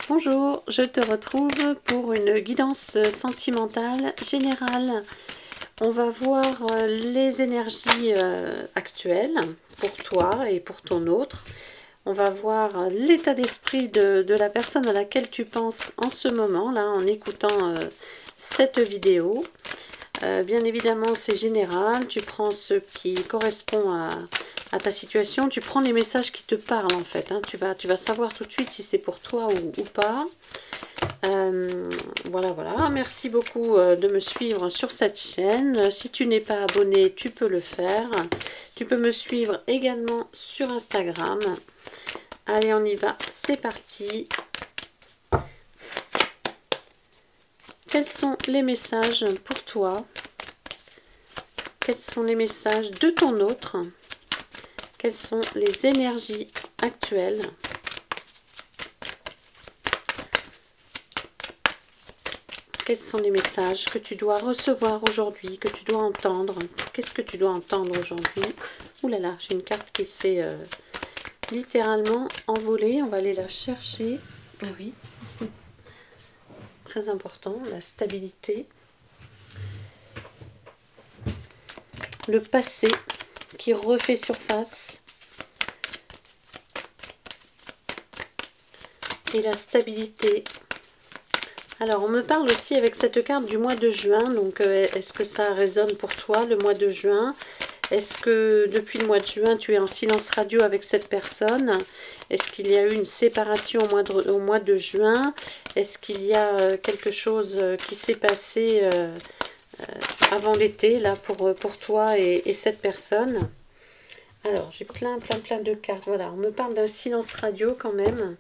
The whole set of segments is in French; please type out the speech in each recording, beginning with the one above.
Bonjour, je te retrouve pour une guidance sentimentale générale. On va voir les énergies actuelles pour toi et pour ton autre. On va voir l'état d'esprit de la personne à laquelle tu penses en ce moment, là, en écoutant cette vidéo. Bien évidemment, c'est général. Tu prends ce qui correspond à ta situation. Tu prends les messages qui te parlent, en fait. Hein. Tu vas savoir tout de suite si c'est pour toi ou pas. Voilà. Merci beaucoup de me suivre sur cette chaîne. Si tu n'es pas abonné, tu peux le faire. Tu peux me suivre également sur Instagram. Allez, on y va. C'est parti. Quels sont les messages pour toi? Quels sont les messages de ton autre? Quelles sont les énergies actuelles? Quels sont les messages que tu dois recevoir aujourd'hui, que tu dois entendre? Qu'est-ce que tu dois entendre aujourd'hui? Ouh là là, j'ai une carte qui s'est littéralement envolée. On va aller la chercher. Ah oui. Très important, la stabilité. Le passé qui refait surface. Et la stabilité. Alors, on me parle aussi avec cette carte du mois de juin. Donc, est-ce que ça résonne pour toi, le mois de juin? Est-ce que depuis le mois de juin, tu es en silence radio avec cette personne? Est-ce qu'il y a eu une séparation au mois de juin? Est-ce qu'il y a quelque chose qui s'est passé avant l'été, là, pour toi et cette personne? Alors, j'ai plein de cartes. Voilà, on me parle d'un silence radio quand même.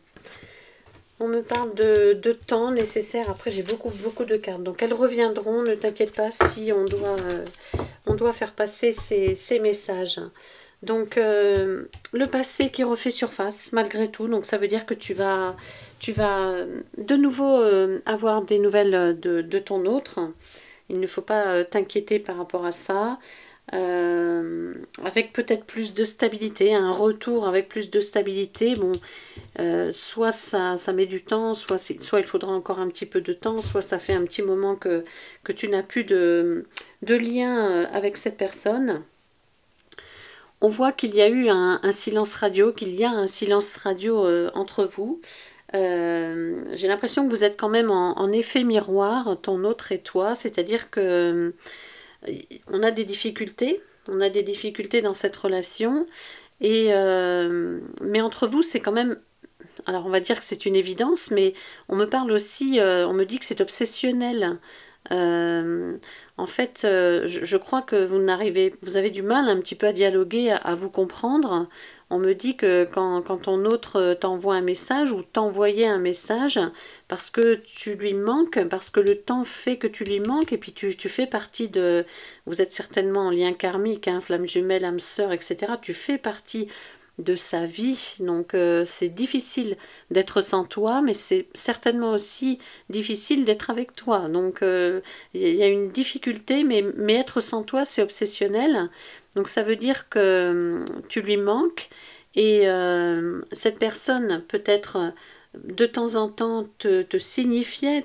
On me parle de temps nécessaire. Après, j'ai beaucoup de cartes. Donc, elles reviendront. Ne t'inquiète pas si on doit faire passer ces messages. Donc, le passé qui refait surface, malgré tout. Donc, ça veut dire que tu vas de nouveau avoir des nouvelles de ton autre. Il ne faut pas t'inquiéter par rapport à ça. Avec peut-être plus de stabilité, un retour avec plus de stabilité. Bon, soit ça met du temps, soit il faudra encore un petit peu de temps, soit ça fait un petit moment que tu n'as plus de lien avec cette personne. On voit qu'il y a eu un silence radio, qu'il y a un silence radio entre vous. J'ai l'impression que vous êtes quand même en effet miroir, ton autre et toi, c'est-à-dire que on a des difficultés dans cette relation, mais entre vous, c'est quand même, alors on va dire que c'est une évidence, mais on me parle aussi, on me dit que c'est obsessionnel. En fait, je crois que vous avez du mal un petit peu à dialoguer, à vous comprendre. On me dit que quand ton autre t'envoie un message ou t'envoyait un message, parce que tu lui manques, parce que le temps fait que tu lui manques, et puis tu fais partie de... Vous êtes certainement en lien karmique, hein, flamme jumelle, âme sœur, etc. Tu fais partie de sa vie, donc c'est difficile d'être sans toi, mais c'est certainement aussi difficile d'être avec toi. Donc il y a une difficulté, mais être sans toi, c'est obsessionnel. Donc ça veut dire que tu lui manques, et cette personne peut-être de temps en temps te signifiait,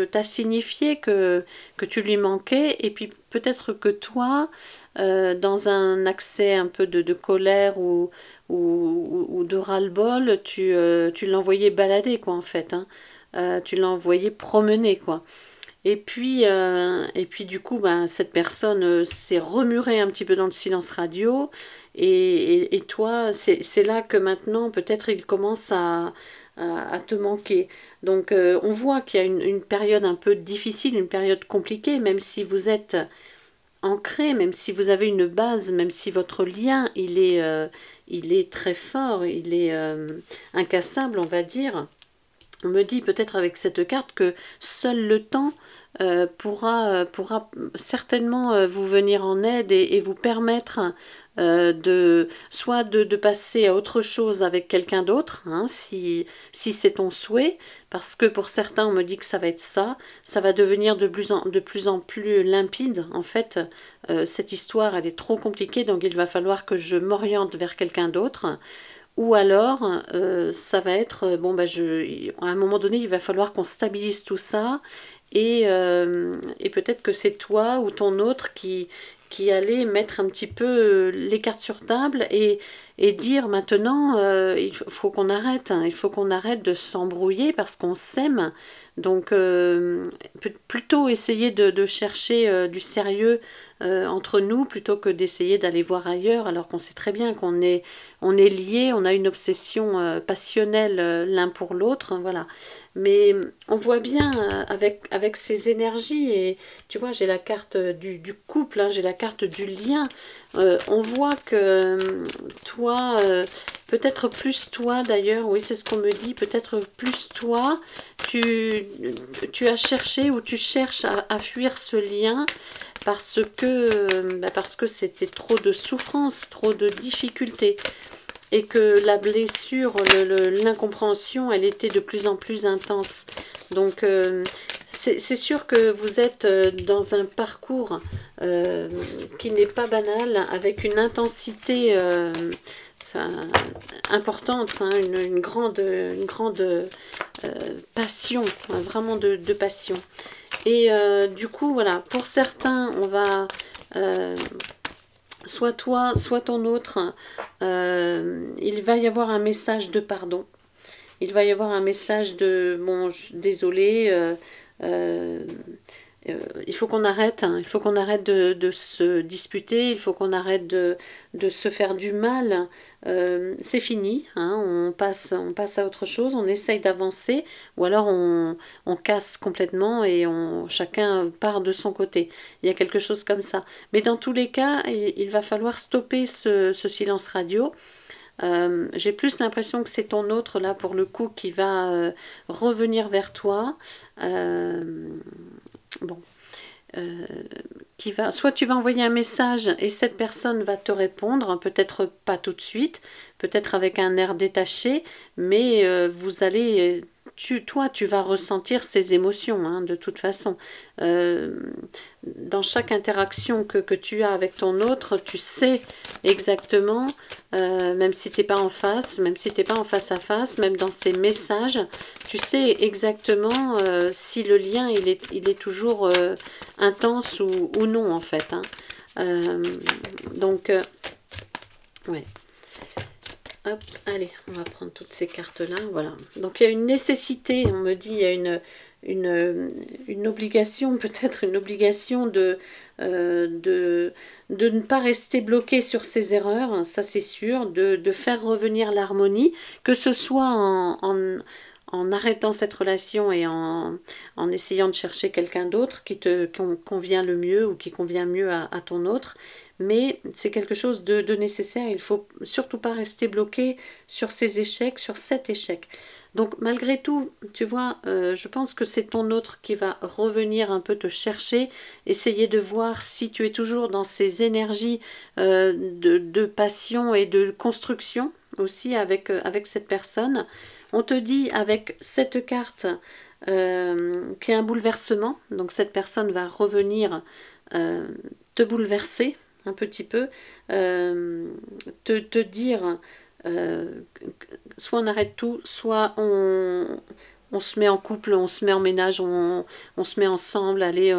t'a signifié que tu lui manquais, et puis peut-être que toi, dans un accès un peu de colère ou de ras-le-bol, tu l'envoyais balader, quoi, en fait. Hein. Tu l'envoyais promener, quoi. Et puis du coup, ben, cette personne s'est remurée un petit peu dans le silence radio. Et toi, c'est là que maintenant, peut-être, il commence à te manquer. Donc, on voit qu'il y a une période un peu difficile, une période compliquée, même si vous êtes ancré, même si vous avez une base, même si votre lien, il est très fort, il est incassable, on va dire. On me dit peut-être avec cette carte que seul le temps pourra certainement vous venir en aide et vous permettre soit de passer à autre chose avec quelqu'un d'autre, hein, si c'est ton souhait, parce que pour certains on me dit que ça va être ça va devenir de plus en plus limpide. En fait, cette histoire elle est trop compliquée, donc il va falloir que je m'oriente vers quelqu'un d'autre. Ou alors, ça va être, bon, bah, à un moment donné, il va falloir qu'on stabilise tout ça, et peut-être que c'est toi ou ton autre qui allait mettre un petit peu les cartes sur table et dire maintenant, il faut qu'on arrête, hein, il faut qu'on arrête de s'embrouiller parce qu'on s'aime. Donc, plutôt essayer de chercher du sérieux entre nous plutôt que d'essayer d'aller voir ailleurs alors qu'on sait très bien on est liés, on a une obsession passionnelle l'un pour l'autre, voilà. Mais on voit bien avec ces énergies, et tu vois, j'ai la carte du couple, hein, j'ai la carte du lien. On voit que toi, peut-être plus toi d'ailleurs, oui, c'est ce qu'on me dit, peut-être plus toi, tu, tu as cherché ou tu cherches à fuir ce lien parce que c'était trop de souffrance, trop de difficultés, et que la blessure, l'incompréhension, elle était de plus en plus intense. Donc c'est sûr que vous êtes dans un parcours qui n'est pas banal, avec une intensité enfin, importante, hein, une grande passion, hein, vraiment de passion. Et du coup, voilà, pour certains, on va... soit toi, soit ton autre, il va y avoir un message de pardon. Il va y avoir un message de bon, désolé, il faut qu'on arrête, hein, il faut qu'on arrête de se disputer, il faut qu'on arrête de se faire du mal. C'est fini, hein, on passe à autre chose, on essaye d'avancer, ou alors on casse complètement et chacun part de son côté. Il y a quelque chose comme ça. Mais dans tous les cas, il va falloir stopper ce silence radio. J'ai plus l'impression que c'est ton autre, là, pour le coup, qui va revenir vers toi. Bon, euh, soit tu vas envoyer un message et cette personne va te répondre, peut-être pas tout de suite, peut-être avec un air détaché, mais vous allez, toi, tu vas ressentir ces émotions, hein, de toute façon. Euh, dans chaque interaction que tu as avec ton autre, tu sais exactement, même si tu n'es pas en face, même si tu n'es pas en face à face, même dans ces messages, tu sais exactement si le lien il est toujours intense ou non, en fait. Hein. Donc, ouais. Hop, allez, on va prendre toutes ces cartes-là, voilà. Donc il y a une nécessité, on me dit, il y a une obligation, peut-être une obligation de ne pas rester bloqué sur ses erreurs, ça c'est sûr, de faire revenir l'harmonie, que ce soit en arrêtant cette relation et en essayant de chercher quelqu'un d'autre qui te convient le mieux ou qui convient mieux à ton autre. Mais c'est quelque chose de nécessaire, il ne faut surtout pas rester bloqué sur ces échecs, sur cet échec. Donc malgré tout, tu vois, je pense que c'est ton autre qui va revenir un peu te chercher, essayer de voir si tu es toujours dans ces énergies de passion et de construction aussi avec cette personne. On te dit avec cette carte qu'il y a un bouleversement, donc cette personne va revenir te bouleverser un petit peu, te dire soit on arrête tout, soit on se met en couple, on se met en ménage, on se met ensemble, allez,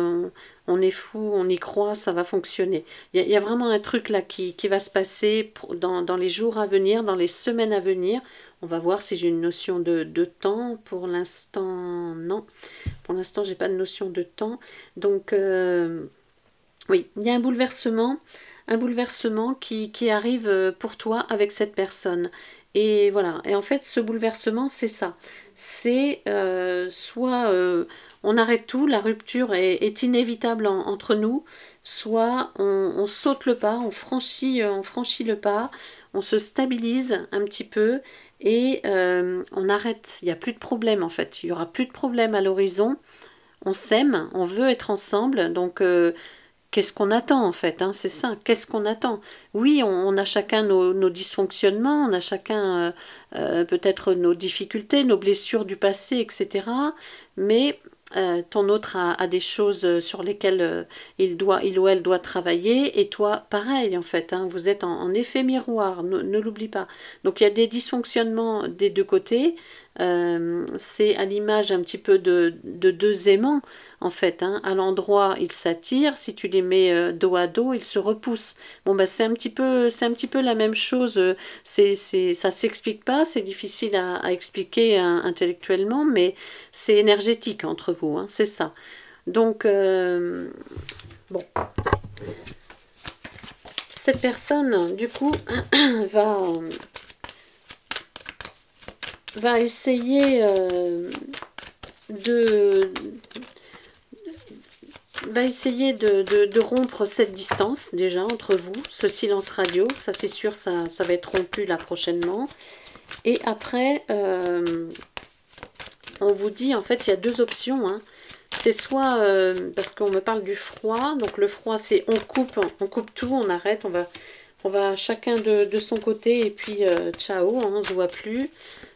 on est fou, on y croit, ça va fonctionner. Il y a vraiment un truc là qui va se passer dans les jours à venir, dans les semaines à venir. On va voir si j'ai une notion de temps. Pour l'instant, non. Pour l'instant, j'ai pas de notion de temps. Donc, oui, il y a un bouleversement qui arrive pour toi avec cette personne. Et voilà, et en fait ce bouleversement c'est ça, c'est soit on arrête tout, la rupture est inévitable entre nous, soit on saute le pas, on franchit le pas, on se stabilise un petit peu et on arrête, il n'y a plus de problème en fait, il n'y aura plus de problème à l'horizon, on s'aime, on veut être ensemble, donc qu'est-ce qu'on attend en fait, hein, c'est ça, qu'est-ce qu'on attend? Oui, on a chacun nos dysfonctionnements, on a chacun peut-être nos difficultés, nos blessures du passé, etc. Mais ton autre a des choses sur lesquelles il ou elle doit travailler, et toi, pareil en fait, hein, vous êtes en effet miroir, ne l'oublie pas. Donc il y a des dysfonctionnements des deux côtés, c'est à l'image un petit peu de deux aimants, en fait, hein. À l'endroit, ils s'attirent, si tu les mets dos à dos, ils se repoussent. Bon, bah, c'est un petit peu la même chose, ça s'explique pas, c'est difficile à expliquer intellectuellement, mais c'est énergétique entre vous, hein, c'est ça. Donc, bon, cette personne, du coup, va, va essayer de de rompre cette distance déjà entre vous, ce silence radio, ça c'est sûr, ça va être rompu là prochainement. Et après, on vous dit, en fait, il y a deux options, hein. C'est soit, parce qu'on me parle du froid, donc le froid c'est on coupe tout, on arrête, on va chacun de son côté et puis ciao, hein, on se voit plus.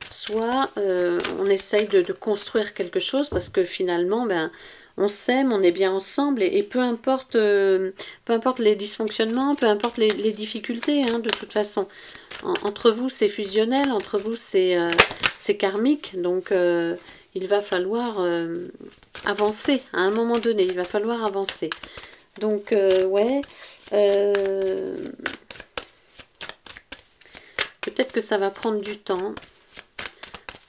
Soit on essaye de construire quelque chose parce que finalement, ben, on s'aime, on est bien ensemble et peu importe les dysfonctionnements, peu importe les difficultés, hein, de toute façon. Entre vous c'est fusionnel, entre vous c'est karmique, donc il va falloir avancer à un moment donné, il va falloir avancer. Donc ouais, peut-être que ça va prendre du temps.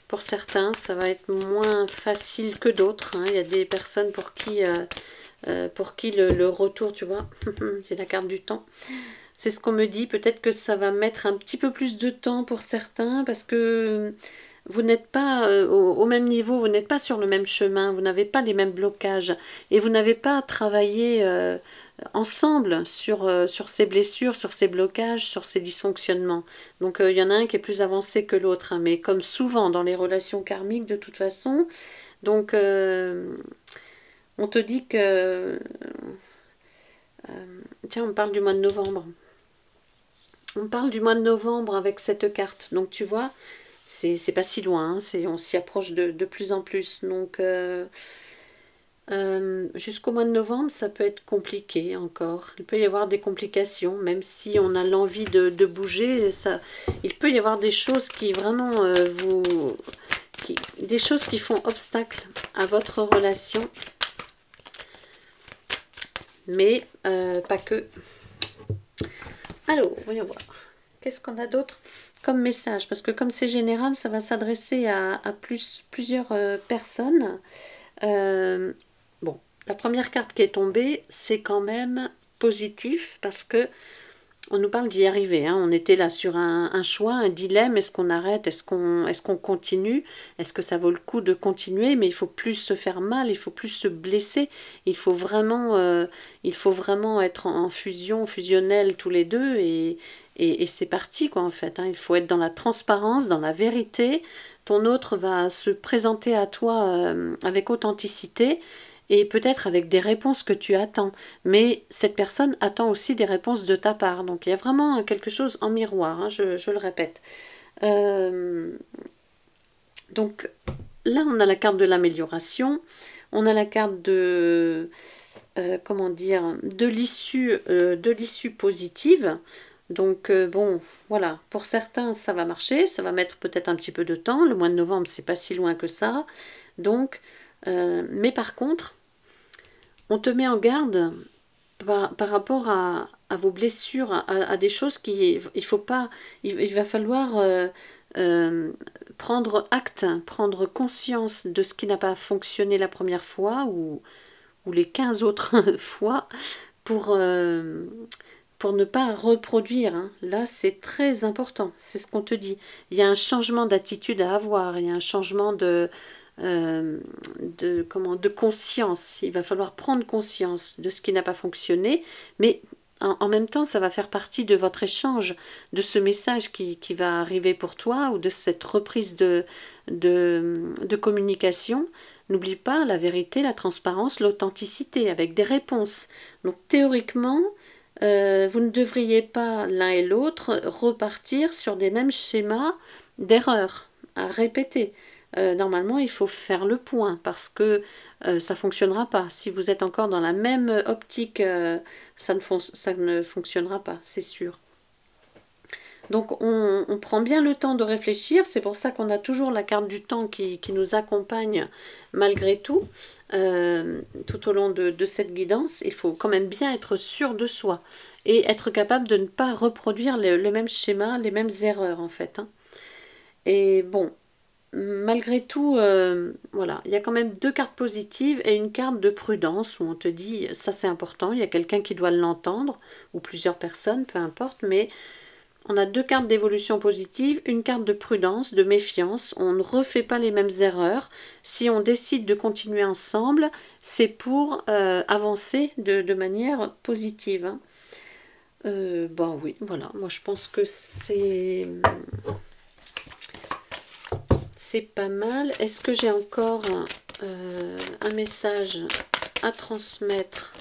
Pour certains, ça va être moins facile que d'autres, hein. Il y a des personnes pour qui le retour, tu vois, c'est la carte du temps. C'est ce qu'on me dit. Peut-être que ça va mettre un petit peu plus de temps pour certains parce que vous n'êtes pas au même niveau, vous n'êtes pas sur le même chemin, vous n'avez pas les mêmes blocages et vous n'avez pas travaillé ensemble sur ces blessures, sur ces blocages, sur ces dysfonctionnements. Donc il y en a un qui est plus avancé que l'autre, hein, mais comme souvent dans les relations karmiques de toute façon. Donc on te dit que... tiens, on parle du mois de novembre. On parle du mois de novembre avec cette carte. Donc tu vois, c'est pas si loin, hein, on s'y approche de plus en plus. Donc jusqu'au mois de novembre, ça peut être compliqué encore. Il peut y avoir des complications, même si on a l'envie de bouger. Il peut y avoir des choses qui vraiment des choses qui font obstacle à votre relation. Mais pas que. Alors, voyons voir. Qu'est-ce qu'on a d'autre comme message? Parce que comme c'est général, ça va s'adresser à plusieurs personnes. Bon, la première carte qui est tombée, c'est quand même positif parce que on nous parle d'y arriver, hein. On était là sur un choix, un dilemme. Est-ce qu'on arrête? Est-ce qu'on continue? Est-ce que ça vaut le coup de continuer? Mais il faut plus se faire mal, il faut plus se blesser. Il faut vraiment être en fusion, fusionnel tous les deux et c'est parti quoi en fait, hein. Il faut être dans la transparence, dans la vérité. Ton autre va se présenter à toi avec authenticité et peut-être avec des réponses que tu attends. Mais cette personne attend aussi des réponses de ta part. Donc il y a vraiment quelque chose en miroir, hein, je le répète. Donc là, on a la carte de l'amélioration. On a la carte de... comment dire, de l'issue positive. Donc bon, voilà, pour certains ça va marcher, ça va mettre peut-être un petit peu de temps, le mois de novembre c'est pas si loin que ça, donc, mais par contre, on te met en garde par rapport à vos blessures, à des choses il faut pas, il va falloir prendre acte, prendre conscience de ce qui n'a pas fonctionné la première fois ou les 15 autres fois pour ne pas reproduire, hein. Là, c'est très important, c'est ce qu'on te dit. Il y a un changement d'attitude à avoir, il y a un changement de conscience. Il va falloir prendre conscience de ce qui n'a pas fonctionné, mais en même temps, ça va faire partie de votre échange, de ce message qui va arriver pour toi ou de cette reprise de communication. N'oublie pas la vérité, la transparence, l'authenticité avec des réponses. Donc théoriquement, vous ne devriez pas l'un et l'autre repartir sur des mêmes schémas d'erreurs à répéter. normalement il faut faire le point parce que ça ne fonctionnera pas. Si vous êtes encore dans la même optique, ça ne fonctionnera pas, c'est sûr. Donc on prend bien le temps de réfléchir, c'est pour ça qu'on a toujours la carte du temps qui nous accompagne malgré tout, tout au long de cette guidance. Il faut quand même bien être sûr de soi et être capable de ne pas reproduire le même schéma, les mêmes erreurs en fait. Hein. Et bon, malgré tout, voilà, il y a quand même 2 cartes positives et une carte de prudence où on te dit ça c'est important, il y a quelqu'un qui doit l'entendre ou plusieurs personnes, peu importe, mais on a 2 cartes d'évolution positive, une carte de prudence, de méfiance. On ne refait pas les mêmes erreurs. Si on décide de continuer ensemble, c'est pour avancer de manière positive. Hein. Bon oui, voilà. Moi je pense que c'est pas mal. Est-ce que j'ai encore un message à transmettre?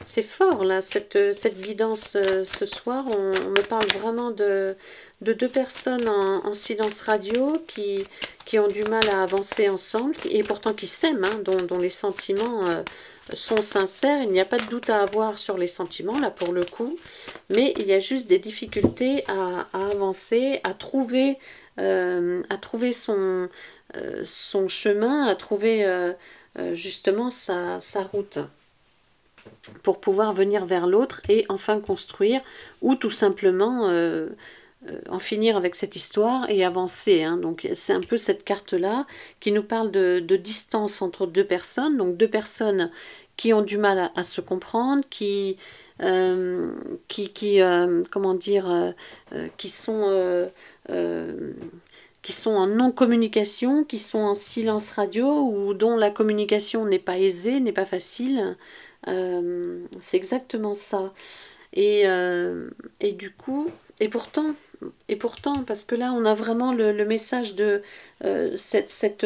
C'est fort là, cette guidance ce soir. On me parle vraiment de 2 personnes en silence radio qui ont du mal à avancer ensemble et pourtant qui s'aiment, hein, dont les sentiments sont sincères. Il n'y a pas de doute à avoir sur les sentiments là pour le coup, mais il y a juste des difficultés à avancer, à trouver son chemin, à trouver justement sa route pour pouvoir venir vers l'autre et enfin construire ou tout simplement en finir avec cette histoire et avancer. Hein. Donc c'est un peu cette carte-là qui nous parle de distance entre 2 personnes, donc 2 personnes qui ont du mal à se comprendre, comment dire, qui sont en non-communication, qui sont en silence radio ou dont la communication n'est pas aisée, n'est pas facile. C'est exactement ça. Et du coup, et pourtant, parce que là, on a vraiment le message de cette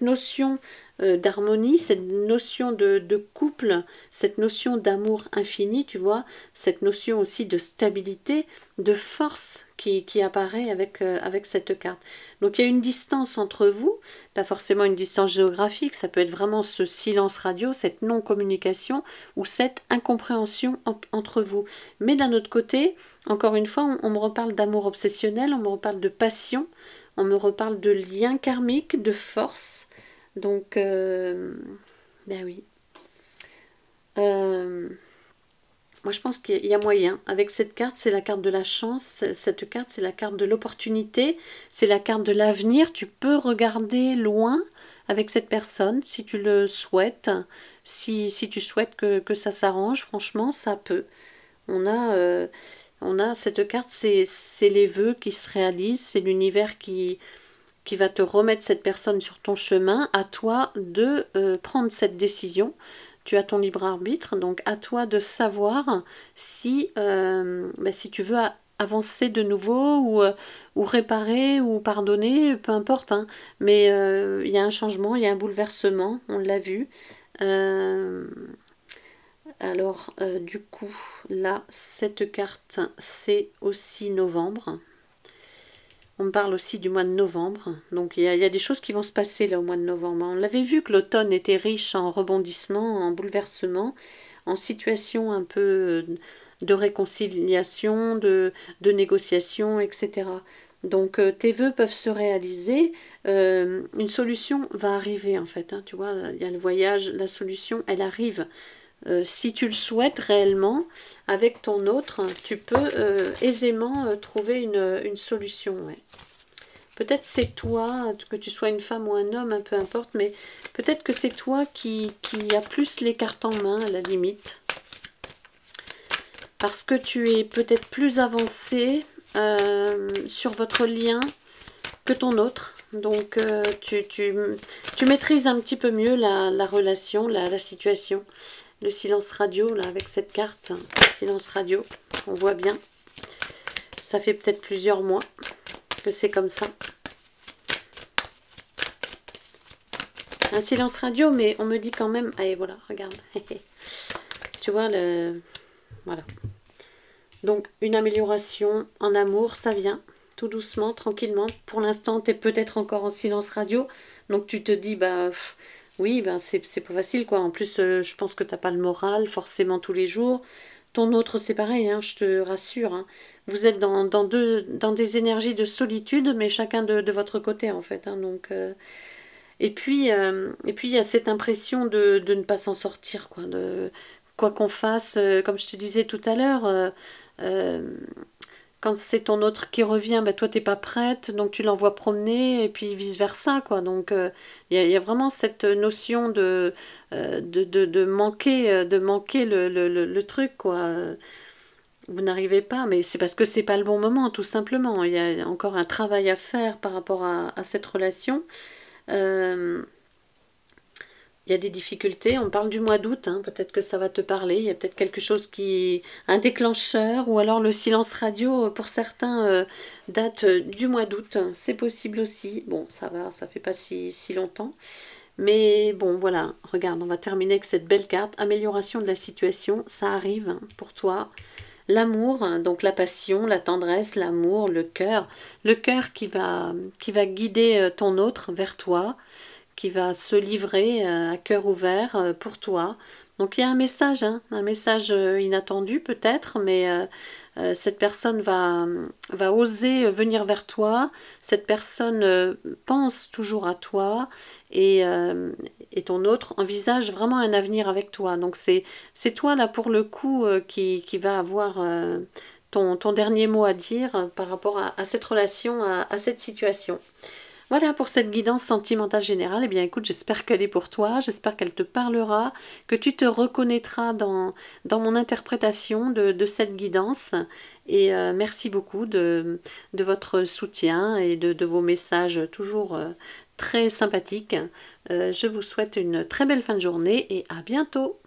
notion d'harmonie, cette notion de couple, cette notion d'amour infini, tu vois, cette notion aussi de stabilité, de force qui apparaît avec cette carte. Donc il y a une distance entre vous, pas forcément une distance géographique, ça peut être vraiment ce silence radio, cette non-communication ou cette incompréhension entre vous. Mais d'un autre côté, encore une fois, on me reparle d'amour obsessionnel, on me reparle de passion, on me reparle de lien karmique, de force. Donc, ben oui. Moi, je pense qu'il y a moyen. Avec cette carte, c'est la carte de la chance. Cette carte, c'est la carte de l'opportunité. C'est la carte de l'avenir. Tu peux regarder loin avec cette personne si tu le souhaites. Si tu souhaites que ça s'arrange, franchement, ça peut. On a cette carte, c'est les vœux qui se réalisent. C'est l'univers qui va te remettre cette personne sur ton chemin. À toi de prendre cette décision. Tu as ton libre arbitre, donc à toi de savoir si tu veux avancer de nouveau ou réparer ou pardonner, peu importe. Hein. Mais il y a un changement, il y a un bouleversement, on l'a vu. Alors, du coup, là, cette carte, c'est aussi novembre. On me parle aussi du mois de novembre. Donc il y a des choses qui vont se passer là au mois de novembre. On l'avait vu que l'automne était riche en rebondissements, en bouleversements, en situations un peu de réconciliation, de négociation, etc. Donc tes vœux peuvent se réaliser. Une solution va arriver en fait. Hein, tu vois, il y a le voyage, la solution, elle arrive. Si tu le souhaites réellement, avec ton autre, tu peux aisément trouver une solution. Ouais. Peut-être c'est toi, que tu sois une femme ou un homme, peu importe, mais peut-être que c'est toi qui a plus les cartes en main à la limite. Parce que tu es peut-être plus avancé sur votre lien que ton autre. Donc tu maîtrises un petit peu mieux la relation, la situation. Le silence radio, là, avec cette carte, silence radio, on voit bien. Ça fait peut-être plusieurs mois que c'est comme ça. Un silence radio, mais on me dit quand même... Allez, voilà, regarde. Tu vois, voilà. Donc, une amélioration en amour, ça vient. tout doucement, tranquillement. Pour l'instant, tu es peut-être encore en silence radio, donc tu te dis, bah oui, bah, c'est pas facile, quoi. En plus, je pense que t'as pas le moral forcément tous les jours. Ton autre, c'est pareil, hein, je te rassure, hein. Vous êtes dans des énergies de solitude, mais chacun de votre côté, en fait, hein, donc, et puis, il y a cette impression de ne pas s'en sortir, quoi. Quoi qu'on fasse, comme je te disais tout à l'heure, euh, quand c'est ton autre qui revient, bah, toi, t'es pas prête, donc tu l'envoies promener, et puis vice-versa, quoi. Donc, il y a vraiment cette notion de manquer le truc, quoi. Vous n'arrivez pas, mais c'est parce que c'est pas le bon moment, tout simplement. Il y a encore un travail à faire par rapport à cette relation. Euh, il y a des difficultés. On parle du mois d'août, hein, peut-être que ça va te parler. Il y a peut-être quelque chose qui... un déclencheur, ou alors le silence radio, pour certains, date du mois d'août. C'est possible aussi. Bon, ça va, ça fait pas si longtemps. Mais bon, voilà, regarde, on va terminer avec cette belle carte. Amélioration de la situation, ça arrive, hein, pour toi. L'amour, hein, donc la passion, la tendresse, l'amour, le cœur. Le cœur qui va guider ton autre vers toi, qui va se livrer à cœur ouvert pour toi. Donc il y a un message, hein, un message inattendu peut-être, mais cette personne va oser venir vers toi. Cette personne pense toujours à toi, et ton autre envisage vraiment un avenir avec toi. Donc c'est toi là pour le coup qui va avoir ton dernier mot à dire par rapport à cette relation, à cette situation. Voilà pour cette guidance sentimentale générale. Eh bien, écoute, j'espère qu'elle est pour toi, j'espère qu'elle te parlera, que tu te reconnaîtras dans mon interprétation de cette guidance. Et merci beaucoup de votre soutien et de vos messages toujours très sympathiques. Je vous souhaite une très belle fin de journée et à bientôt.